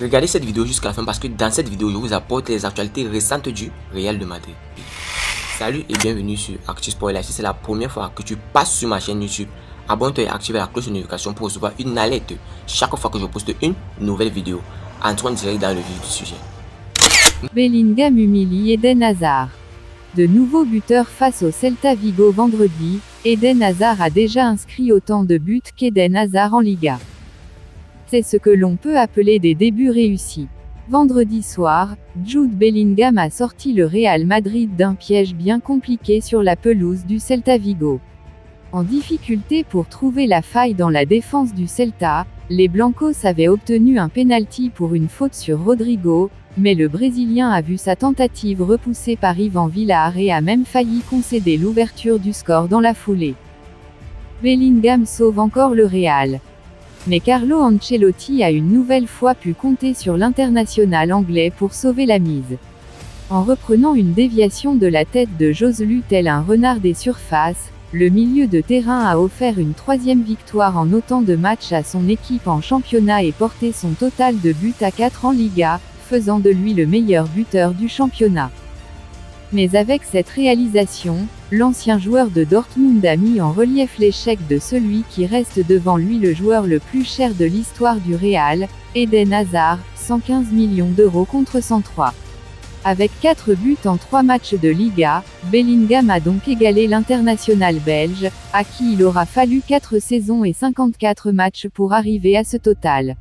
Regardez cette vidéo jusqu'à la fin parce que dans cette vidéo, je vous apporte les actualités récentes du Real de Madrid. Salut et bienvenue sur Actu Sport Live. Si c'est la première fois que tu passes sur ma chaîne YouTube, abonne-toi et active la cloche de notification pour recevoir une alerte chaque fois que je poste une nouvelle vidéo. Entrons direct dans le vif du sujet. Bellingham humilie Eden Hazard. De nouveaux buteurs face au Celta Vigo vendredi. Eden Hazard a déjà inscrit autant de buts qu'Eden Hazard en Liga. C'est ce que l'on peut appeler des débuts réussis. Vendredi soir, Jude Bellingham a sorti le Real Madrid d'un piège bien compliqué sur la pelouse du Celta Vigo. En difficulté pour trouver la faille dans la défense du Celta, les Blancos avaient obtenu un pénalty pour une faute sur Rodrigo, mais le Brésilien a vu sa tentative repoussée par Ivan Villar et a même failli concéder l'ouverture du score dans la foulée. Bellingham sauve encore le Real. Mais Carlo Ancelotti a une nouvelle fois pu compter sur l'international anglais pour sauver la mise. En reprenant une déviation de la tête de Joselu tel un renard des surfaces, le milieu de terrain a offert une troisième victoire en autant de matchs à son équipe en championnat et porté son total de buts à 4 en Liga, faisant de lui le meilleur buteur du championnat. Mais avec cette réalisation, l'ancien joueur de Dortmund a mis en relief l'échec de celui qui reste devant lui le joueur le plus cher de l'histoire du Real, Eden Hazard, 115 millions d'euros contre 103. Avec 4 buts en 3 matchs de Liga, Bellingham a donc égalé l'international belge, à qui il aura fallu 4 saisons et 54 matchs pour arriver à ce total.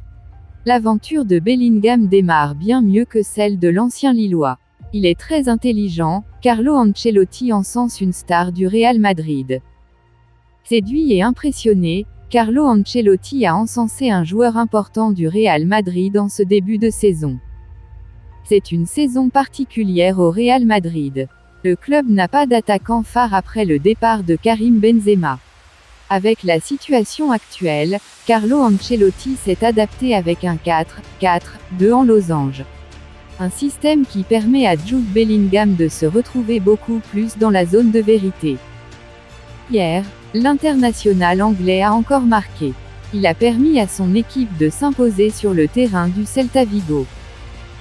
L'aventure de Bellingham démarre bien mieux que celle de l'ancien Lillois. Il est très intelligent, Carlo Ancelotti encense une star du Real Madrid. Séduit et impressionné, Carlo Ancelotti a encensé un joueur important du Real Madrid en ce début de saison. C'est une saison particulière au Real Madrid. Le club n'a pas d'attaquant phare après le départ de Karim Benzema. Avec la situation actuelle, Carlo Ancelotti s'est adapté avec un 4-4-2 en losange. Un système qui permet à Jude Bellingham de se retrouver beaucoup plus dans la zone de vérité. Hier, l'international anglais a encore marqué. Il a permis à son équipe de s'imposer sur le terrain du Celta Vigo.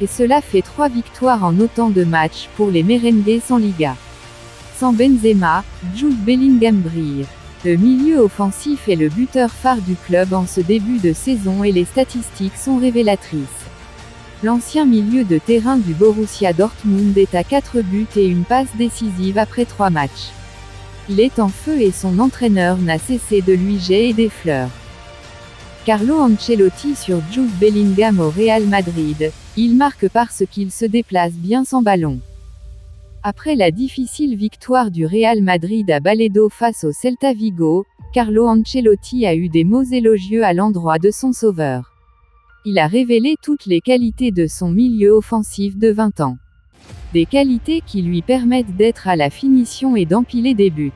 Et cela fait 3 victoires en autant de matchs pour les Merengues en Liga. Sans Benzema, Jude Bellingham brille. Le milieu offensif est le buteur phare du club en ce début de saison et les statistiques sont révélatrices. L'ancien milieu de terrain du Borussia Dortmund est à 4 buts et une passe décisive après 3 matchs. Il est en feu et son entraîneur n'a cessé de lui jeter des fleurs. Carlo Ancelotti sur Jude Bellingham au Real Madrid, il marque parce qu'il se déplace bien sans ballon. Après la difficile victoire du Real Madrid à Balaído face au Celta Vigo, Carlo Ancelotti a eu des mots élogieux à l'endroit de son sauveur. Il a révélé toutes les qualités de son milieu offensif de 20 ans. Des qualités qui lui permettent d'être à la finition et d'empiler des buts.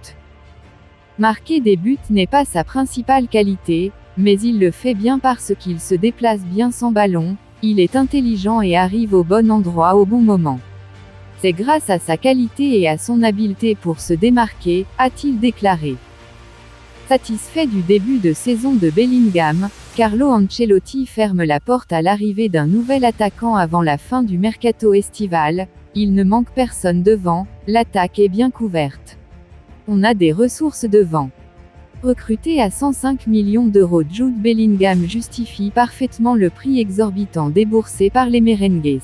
Marquer des buts n'est pas sa principale qualité, mais il le fait bien parce qu'il se déplace bien sans ballon, il est intelligent et arrive au bon endroit au bon moment. C'est grâce à sa qualité et à son habileté pour se démarquer, a-t-il déclaré. Satisfait du début de saison de Bellingham, Carlo Ancelotti ferme la porte à l'arrivée d'un nouvel attaquant avant la fin du mercato estival. Il ne manque personne devant, l'attaque est bien couverte. On a des ressources devant. Recruté à 105 millions d'euros, Jude Bellingham justifie parfaitement le prix exorbitant déboursé par les Merengues.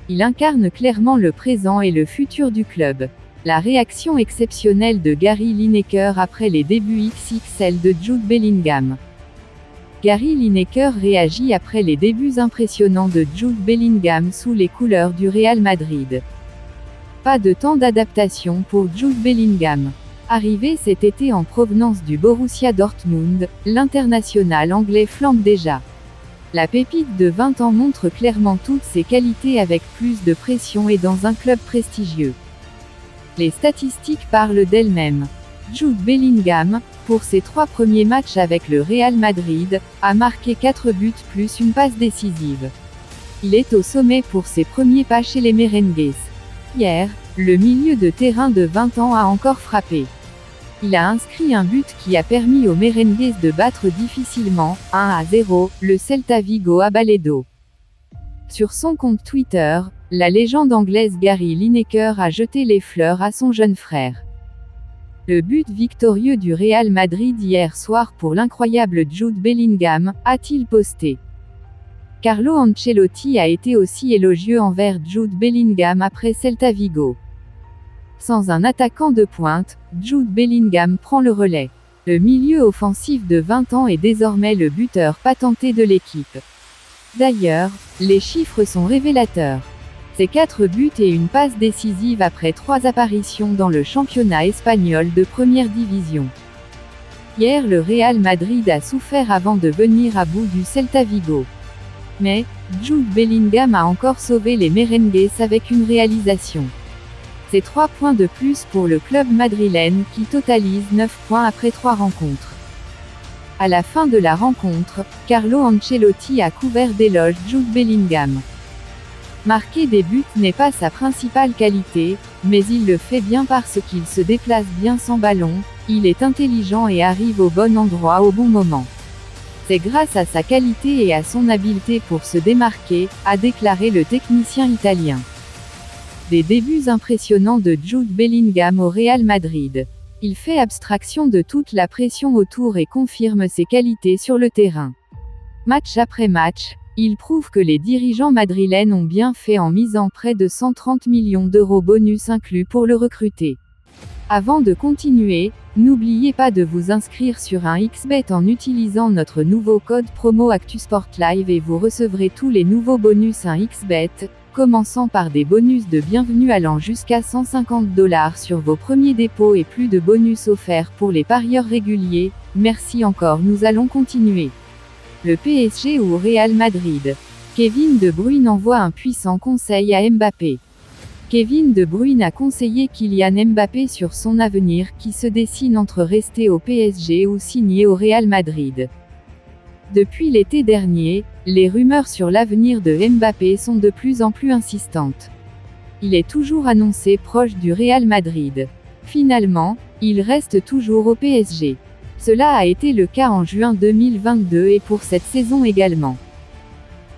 Il incarne clairement le présent et le futur du club. La réaction exceptionnelle de Gary Lineker après les débuts XXL de Jude Bellingham. Gary Lineker réagit après les débuts impressionnants de Jude Bellingham sous les couleurs du Real Madrid. Pas de temps d'adaptation pour Jude Bellingham. Arrivé cet été en provenance du Borussia Dortmund, l'international anglais flambe déjà. La pépite de 20 ans montre clairement toutes ses qualités avec plus de pression et dans un club prestigieux. Les statistiques parlent d'elles-mêmes. Jude Bellingham, pour ses 3 premiers matchs avec le Real Madrid, a marqué 4 buts plus une passe décisive. Il est au sommet pour ses premiers pas chez les Merengues. Hier, le milieu de terrain de 20 ans a encore frappé. Il a inscrit un but qui a permis aux Merengues de battre difficilement, 1-0, le Celta Vigo à Balaído. Sur son compte Twitter, la légende anglaise Gary Lineker a jeté les fleurs à son jeune frère. Le but victorieux du Real Madrid hier soir pour l'incroyable Jude Bellingham, a-t-il posté. Carlo Ancelotti a été aussi élogieux envers Jude Bellingham après Celta Vigo. Sans un attaquant de pointe, Jude Bellingham prend le relais. Le milieu offensif de 20 ans est désormais le buteur patenté de l'équipe. D'ailleurs, les chiffres sont révélateurs. C'est 4 buts et une passe décisive après 3 apparitions dans le championnat espagnol de première division. Hier, le Real Madrid a souffert avant de venir à bout du Celta Vigo. Mais, Jude Bellingham a encore sauvé les merengues avec une réalisation. C'est 3 points de plus pour le club madrilène qui totalise 9 points après 3 rencontres. À la fin de la rencontre, Carlo Ancelotti a couvert d'éloges Jude Bellingham. Marquer des buts n'est pas sa principale qualité, mais il le fait bien parce qu'il se déplace bien sans ballon, il est intelligent et arrive au bon endroit au bon moment. C'est grâce à sa qualité et à son habileté pour se démarquer, a déclaré le technicien italien. Des débuts impressionnants de Jude Bellingham au Real Madrid. Il fait abstraction de toute la pression autour et confirme ses qualités sur le terrain. Match après match, il prouve que les dirigeants madrilènes ont bien fait en misant près de 130 millions d'euros bonus inclus pour le recruter. Avant de continuer, n'oubliez pas de vous inscrire sur un XBet en utilisant notre nouveau code promo ActuSportLive et vous recevrez tous les nouveaux bonus un XBet, commençant par des bonus de bienvenue allant jusqu'à 150 $ sur vos premiers dépôts et plus de bonus offerts pour les parieurs réguliers. Merci encore, nous allons continuer. Le PSG ou Real Madrid. Kevin De Bruyne envoie un puissant conseil à Mbappé. Kevin De Bruyne a conseillé Kylian Mbappé sur son avenir qui se dessine entre rester au PSG ou signer au Real Madrid. Depuis l'été dernier, les rumeurs sur l'avenir de Mbappé sont de plus en plus insistantes. Il est toujours annoncé proche du Real Madrid. Finalement, il reste toujours au PSG. Cela a été le cas en juin 2022 et pour cette saison également.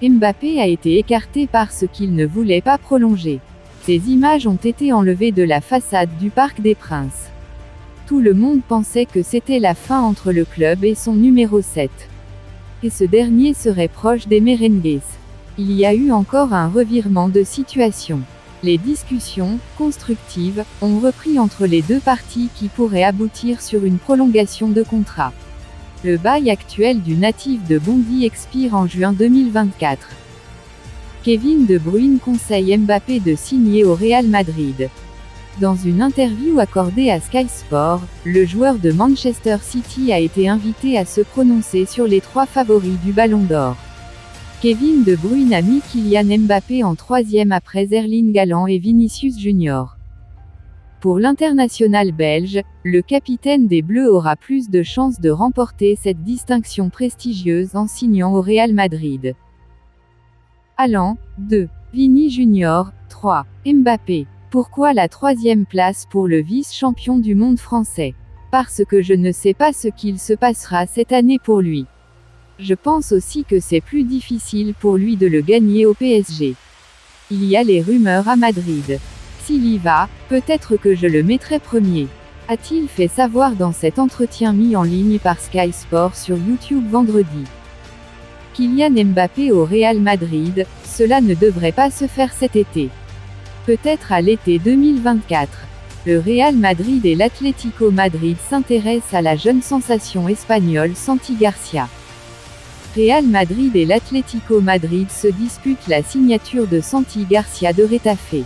Mbappé a été écarté parce qu'il ne voulait pas prolonger. Ces images ont été enlevées de la façade du Parc des Princes. Tout le monde pensait que c'était la fin entre le club et son numéro 7. Et ce dernier serait proche des merengues. Il y a eu encore un revirement de situation. Les discussions, constructives, ont repris entre les deux parties qui pourraient aboutir sur une prolongation de contrat. Le bail actuel du natif de Bondy expire en juin 2024. Kevin De Bruyne conseille Mbappé de signer au Real Madrid. Dans une interview accordée à Sky Sport, le joueur de Manchester City a été invité à se prononcer sur les 3 favoris du Ballon d'Or. Kevin De Bruyne a mis Kylian Mbappé en 3e après Erling Haaland et Vinicius Junior. Pour l'international belge, le capitaine des Bleus aura plus de chances de remporter cette distinction prestigieuse en signant au Real Madrid. Haaland, 2. Vini Junior, 3. Mbappé. Pourquoi la 3e place pour le vice-champion du monde français? Parce que je ne sais pas ce qu'il se passera cette année pour lui. Je pense aussi que c'est plus difficile pour lui de le gagner au PSG. Il y a les rumeurs à Madrid. S'il y va, peut-être que je le mettrai premier. A-t-il fait savoir dans cet entretien mis en ligne par Sky Sport sur YouTube vendredi. Kylian Mbappé au Real Madrid, cela ne devrait pas se faire cet été. Peut-être à l'été 2024. Le Real Madrid et l'Atlético Madrid s'intéressent à la jeune sensation espagnole Santi Garcia. Real Madrid et l'Atlético Madrid se disputent la signature de Santi Garcia de Retafe.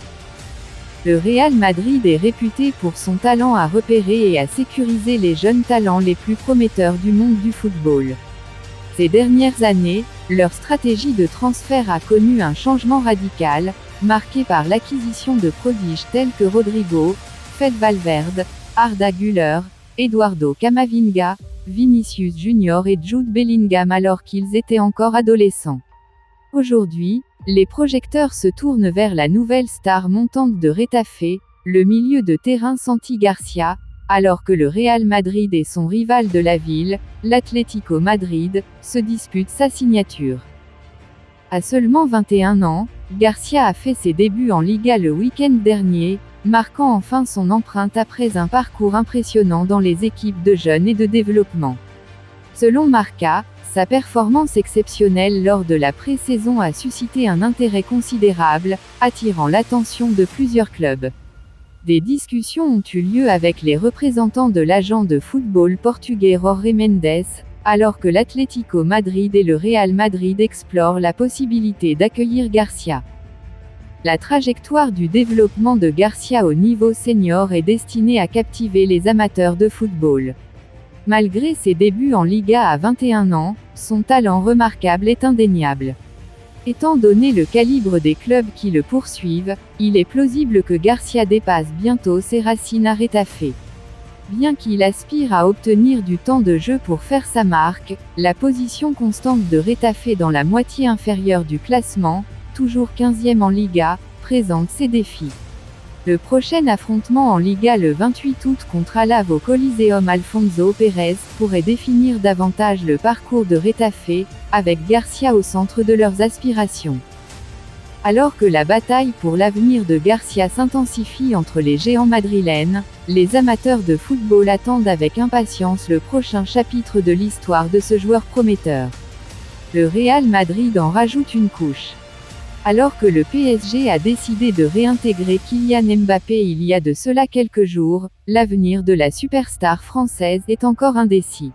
Le Real Madrid est réputé pour son talent à repérer et à sécuriser les jeunes talents les plus prometteurs du monde du football. Ces dernières années, leur stratégie de transfert a connu un changement radical, marqué par l'acquisition de prodiges tels que Rodrigo, Fede Valverde, Arda Güler, Eduardo Camavinga, Vinicius Junior et Jude Bellingham alors qu'ils étaient encore adolescents. Aujourd'hui, les projecteurs se tournent vers la nouvelle star montante de Retafe, le milieu de terrain Santi Garcia, alors que le Real Madrid et son rival de la ville, l'Atlético Madrid, se disputent sa signature. À seulement 21 ans, Garcia a fait ses débuts en Liga le week-end dernier, marquant enfin son empreinte après un parcours impressionnant dans les équipes de jeunes et de développement. Selon Marca, sa performance exceptionnelle lors de la pré-saison a suscité un intérêt considérable, attirant l'attention de plusieurs clubs. Des discussions ont eu lieu avec les représentants de l'agent de football portugais Jorge Mendes, alors que l'Atlético Madrid et le Real Madrid explorent la possibilité d'accueillir Garcia. La trajectoire du développement de Garcia au niveau senior est destinée à captiver les amateurs de football. Malgré ses débuts en Liga à 21 ans, son talent remarquable est indéniable. Étant donné le calibre des clubs qui le poursuivent, il est plausible que Garcia dépasse bientôt ses racines à Retafe. Bien qu'il aspire à obtenir du temps de jeu pour faire sa marque, la position constante de Retafe dans la moitié inférieure du classement, toujours 15e en Liga, présente ses défis. Le prochain affrontement en Liga le 28 août contre Alavés au Coliseum Alfonso Pérez pourrait définir davantage le parcours de Retafe, avec Garcia au centre de leurs aspirations. Alors que la bataille pour l'avenir de Garcia s'intensifie entre les géants madrilènes, les amateurs de football attendent avec impatience le prochain chapitre de l'histoire de ce joueur prometteur. Le Real Madrid en rajoute une couche. Alors que le PSG a décidé de réintégrer Kylian Mbappé il y a de cela quelques jours, l'avenir de la superstar française est encore indécis.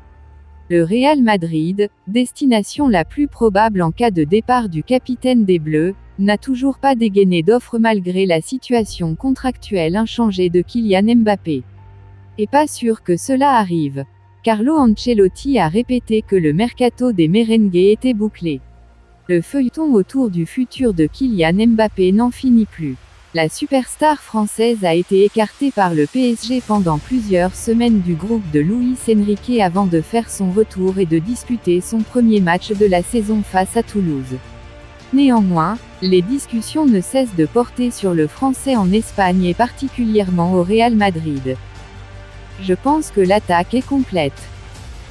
Le Real Madrid, destination la plus probable en cas de départ du capitaine des Bleus, n'a toujours pas dégainé d'offre malgré la situation contractuelle inchangée de Kylian Mbappé. Et pas sûr que cela arrive. Carlo Ancelotti a répété que le mercato des merengues était bouclé. Le feuilleton autour du futur de Kylian Mbappé n'en finit plus. La superstar française a été écartée par le PSG pendant plusieurs semaines du groupe de Luis Enrique avant de faire son retour et de disputer son premier match de la saison face à Toulouse. Néanmoins, les discussions ne cessent de porter sur le Français en Espagne et particulièrement au Real Madrid. Je pense que l'attaque est complète.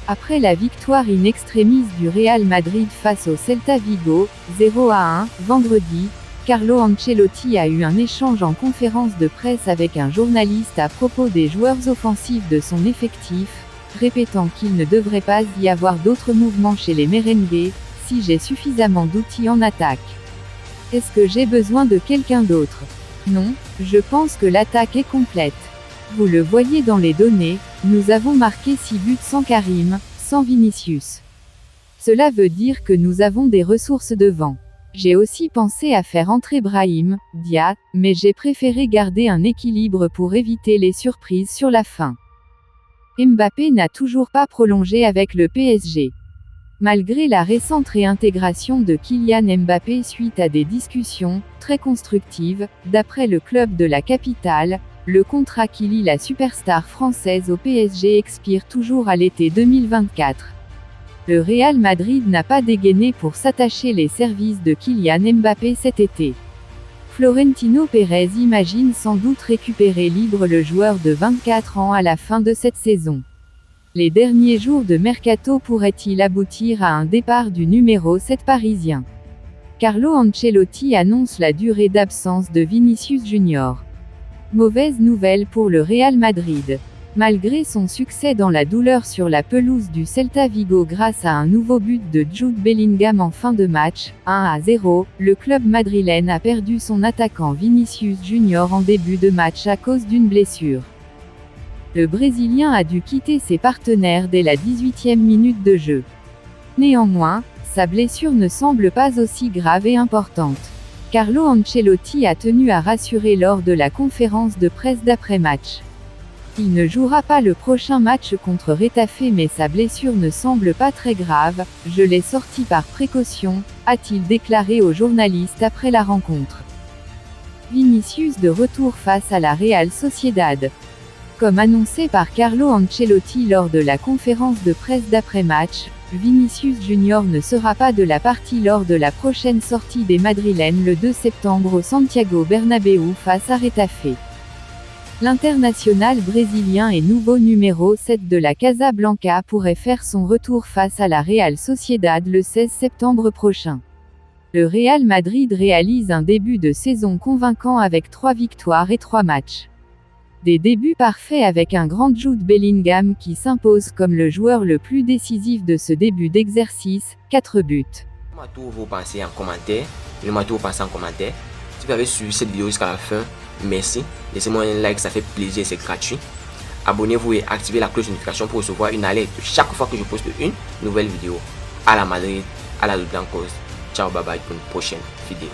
Après la victoire in extremis du Real Madrid face au Celta Vigo, 0-1, vendredi, Carlo Ancelotti a eu un échange en conférence de presse avec un journaliste à propos des joueurs offensifs de son effectif, répétant qu'il ne devrait pas y avoir d'autres mouvements chez les merengues, si j'ai suffisamment d'outils en attaque. Est-ce que j'ai besoin de quelqu'un d'autre? Non, je pense que l'attaque est complète. Vous le voyez dans les données, nous avons marqué 6 buts sans Karim, sans Vinicius. Cela veut dire que nous avons des ressources devant. J'ai aussi pensé à faire entrer Brahim Diaz, mais j'ai préféré garder un équilibre pour éviter les surprises sur la fin. Mbappé n'a toujours pas prolongé avec le PSG. Malgré la récente réintégration de Kylian Mbappé suite à des discussions très constructives, d'après le club de la capitale, le contrat qui lie la superstar française au PSG expire toujours à l'été 2024. Le Real Madrid n'a pas dégainé pour s'attacher les services de Kylian Mbappé cet été. Florentino Pérez imagine sans doute récupérer libre le joueur de 24 ans à la fin de cette saison. Les derniers jours de mercato pourraient-ils aboutir à un départ du numéro 7 parisien? Carlo Ancelotti annonce la durée d'absence de Vinicius Junior. Mauvaise nouvelle pour le Real Madrid. Malgré son succès dans la douleur sur la pelouse du Celta Vigo grâce à un nouveau but de Jude Bellingham en fin de match, 1-0, le club madrilène a perdu son attaquant Vinicius Junior en début de match à cause d'une blessure. Le Brésilien a dû quitter ses partenaires dès la 18e minute de jeu. Néanmoins, sa blessure ne semble pas aussi grave et importante. Carlo Ancelotti a tenu à rassurer lors de la conférence de presse d'après-match. Il ne jouera pas le prochain match contre Retafe mais sa blessure ne semble pas très grave, je l'ai sorti par précaution, a-t-il déclaré aux journalistes après la rencontre. Vinicius de retour face à la Real Sociedad. Comme annoncé par Carlo Ancelotti lors de la conférence de presse d'après-match, Vinicius Junior ne sera pas de la partie lors de la prochaine sortie des Madrilènes le 2 septembre au Santiago Bernabéu face à Retafe. L'international brésilien et nouveau numéro 7 de la Casablanca pourrait faire son retour face à la Real Sociedad le 16 septembre prochain. Le Real Madrid réalise un début de saison convaincant avec 3 victoires et 3 matchs. Des débuts parfaits avec un grand Jude Bellingham qui s'impose comme le joueur le plus décisif de ce début d'exercice, 4 buts. Dites-moi tout vos pensées en commentaire. Dites-moi tout vos pensées en commentaire. Si vous avez suivi cette vidéo jusqu'à la fin, merci. Laissez-moi un like, ça fait plaisir, c'est gratuit. Abonnez-vous et activez la cloche de notification pour recevoir une alerte chaque fois que je poste une nouvelle vidéo. À la Madrid, à la Blancos. Ciao, bye bye pour une prochaine vidéo.